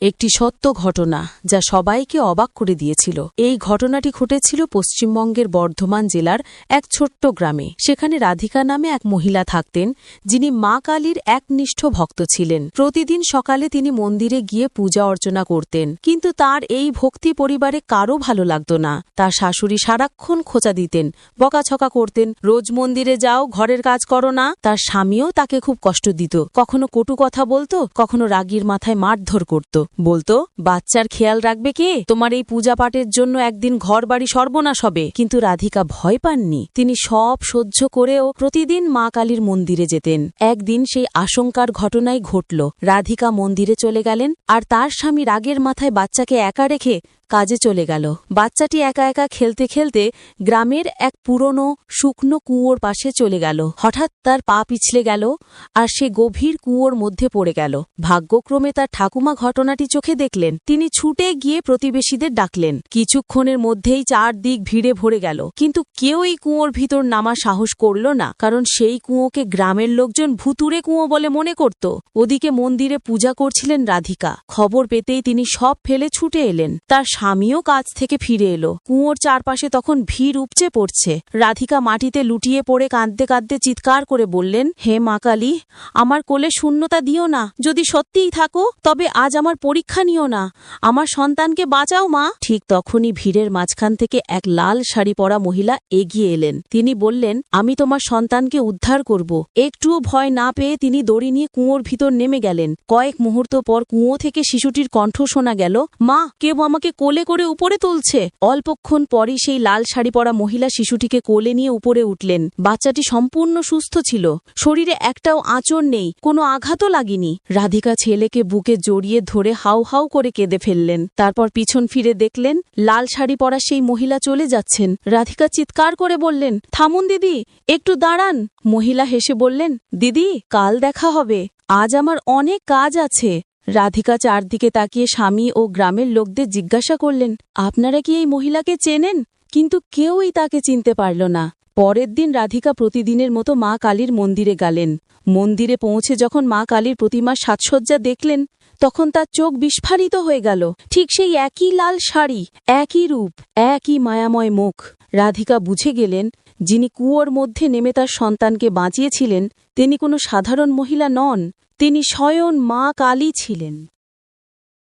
একটি সত্য ঘটনা যা সবাইকে অবাক করে দিয়েছিল। এই ঘটনাটি ঘটেছিল পশ্চিমবঙ্গের বর্ধমান জেলার এক ছোট্ট গ্রামে। সেখানে রাধিকা নামে এক মহিলা থাকতেন, যিনি মা কালীর একনিষ্ঠ ভক্ত ছিলেন। প্রতিদিন সকালে তিনি মন্দিরে গিয়ে পূজা অর্চনা করতেন, কিন্তু তার এই ভক্তি পরিবারে কারও ভালো লাগত না। তার শাশুড়ি সারাক্ষণ খোঁচা দিতেন, বকাছকা করতেন, রোজ মন্দিরে যাও, ঘরের কাজ করো না। তার স্বামীও তাকে খুব কষ্ট দিত, কখনো কটু কথা বলতো, কখনো রাগীর মাথায় মারধর করত, বলতো, বাচ্চার খেয়াল রাখবে কে? তোমার এই পূজা পাঠের জন্য একদিন ঘর বাড়ি সর্বনাশ হবে। কিন্তু রাধিকা ভয় পাননি। তিনি সব সহ্য করেও প্রতিদিন মা কালীর মন্দিরে যেতেন। একদিন সেই আশঙ্কার ঘটনাই ঘটল। রাধিকা মন্দিরে চলে গেলেন, আর তার স্বামী রাগের মাথায় বাচ্চাকে একা রেখে কাজে চলে গেল। বাচ্চাটি একা একা খেলতে খেলতে গ্রামের এক পুরনো শুকনো কুয়োর পাশে চলে গেল। হঠাৎ তার পা পিছলে গেল, আর সে গভীর কুয়োর মধ্যে পড়ে গেল। ভাগ্যক্রমে তার ঠাকুমা ঘটনাটি চোখে দেখলেন। তিনি ছুটে গিয়ে প্রতিবেশীদের ডাকলেন। কিছুক্ষণের মধ্যেই চারদিক ভিড়ে ভরে গেল, কিন্তু কেউ এই কুয়োর ভিতর নামার সাহস করল না, কারণ সেই কুয়োকে গ্রামের লোকজন ভুতুড়ে কুয়ো বলে মনে করত। ওদিকে মন্দিরে পূজা করছিলেন রাধিকা। খবর পেতেই তিনি সব ফেলে ছুটে এলেন। তার স্বামীও কাজ থেকে ফিরে এলো। কুয়োর চারপাশে তখন ভিড় উপচে পড়ছে। রাধিকা মাটিতে লুটিয়ে পড়ে কাঁদতে কাঁদতে চিৎকার করে বললেন, হে মা কালী, আমার কোলে শূন্যতা দিও না। যদি সত্যিই থাকো, তবে আজ আমার পরীক্ষা নিও না। আমার সন্তানকে বাঁচাও মা। ঠিক তখনই ভিড়ের মাঝখান থেকে এক লাল শাড়ি পরা মহিলা এগিয়ে এলেন। তিনি বললেন, আমি তোমার সন্তানকে উদ্ধার করব। একটুও ভয় না পেয়ে তিনি দড়ি নিয়ে কুয়োর ভিতর নেমে গেলেন। কয়েক মুহূর্ত পর কুয়ো থেকে শিশুটির কণ্ঠ শোনা গেল, মা, কেউ আমাকে কোলে করে উপরে তুলছে। অল্পক্ষণ পরই সেই লাল শাড়ি পরা মহিলা শিশুটিকে কোলে নিয়ে উপরে উঠলেন। বাচ্চাটি সম্পূর্ণ সুস্থ ছিল, শরীরে একটাও আঁচড় নেই, কোনো আঘাতও লাগেনি। রাধিকা ছেলেকে বুকে জড়িয়ে ধরে হাউ হাউ করে কেঁদে ফেললেন। তারপর পিছন ফিরে দেখলেন লাল শাড়ি পরা সেই মহিলা চলে যাচ্ছেন। রাধিকা চিৎকার করে বললেন, থামুন দিদি, একটু দাঁড়ান। মহিলা হেসে বললেন, দিদি, কাল দেখা হবে, আজ আমার অনেক কাজ আছে। রাধিকা চারদিকে তাকিয়ে স্বামী ও গ্রামের লোকদের জিজ্ঞাসা করলেন, আপনারা কি এই মহিলাকে চেনেন? কিন্তু কেউই তাকে চিনতে পারল না। পরের দিন রাধিকা প্রতিদিনের মতো মা কালীর মন্দিরে গেলেন। মন্দিরে পৌঁছে যখন মা কালীর প্রতিমার সাজসজ্জা দেখলেন, তখন তার চোখ বিস্ফারিত হয়ে গেল। ঠিক সেই একই লাল শাড়ি, একই রূপ, একই মায়াময় মুখ। রাধিকা বুঝে গেলেন, যিনি কুয়োর মধ্যে নেমে তার সন্তানকে বাঁচিয়েছিলেন, তিনি কোনো সাধারণ মহিলা নন, তিনি স্বয়ং মা কালী ছিলেন।